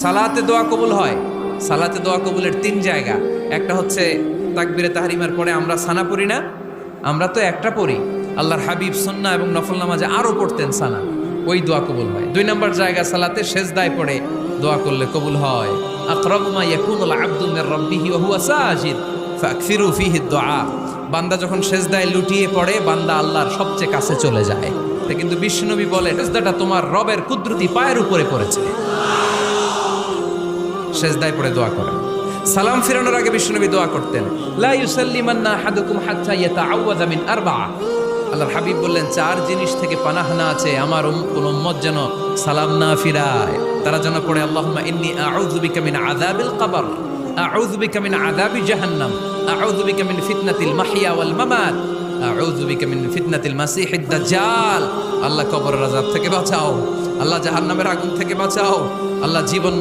সালাতে দোয়া কবুল হয়। সালাতে দোয়া কবুলের 3 জায়গা। একটা হচ্ছে তাকবীরে তাহরিমার পরে আমরা সানা পড়ি না, আমরা তো একটা পড়ি। আল্লাহর হাবিব সুন্নাহ এবং নফল নামাজে আরো পড়তেন সানা, ওই দোয়া কবুল হয়। 2 নম্বর জায়গা সালাতে সেজদায় পড়ে দোয়া করলে কবুল হয়। আকরাবু মা ইয়াকুনুল আবদু মির রাব্বিহি ওয়া হুয়া সাজিদ ফাকসিরু ফিহি দুআ। বান্দা যখন সেজদায় লুটিয়ে পড়ে, বান্দা আল্লাহর সবচেয়ে কাছে চলে যায়। কিন্তু বিশ্বনবী বলে, সেজদাটা তোমার রবের কুদরতি পায়ের উপরে পড়েছে। সেজদায় পড়ে দোয়া করেন। সালাম ফিরানোর আগে বিশ্বনবী দোয়া করতেন, লা ইউসাল্লিমান্না আহাদুকুম হাত্তা ইয়াতাআওয়াযা মিন আরবা'a। আল্লাহর হাবিব বললেন, 4 জিনিস থেকে পানাহ না আছে আমার কোন উম্মত যেন সালাম না ফিরায়। তারা যেন পড়ে, আল্লাহুম্মা ইন্নী আউযু বিকা মিন আযাবিল কবর, আউযু বিকা মিন আযাবি জাহান্নাম, আউযু বিকা মিন ফিতনাতিল মাহইয়া ওয়াল মামাত, আউযু বিকা মিন ফিতনাতিল মাসিহিদ দাজ্জাল। আল্লাহ কবরের আযাব থেকে বাঁচাও, আল্লাহ জাহান্নামের আগুন থেকে বাঁচাও, আল্লাহ জীবন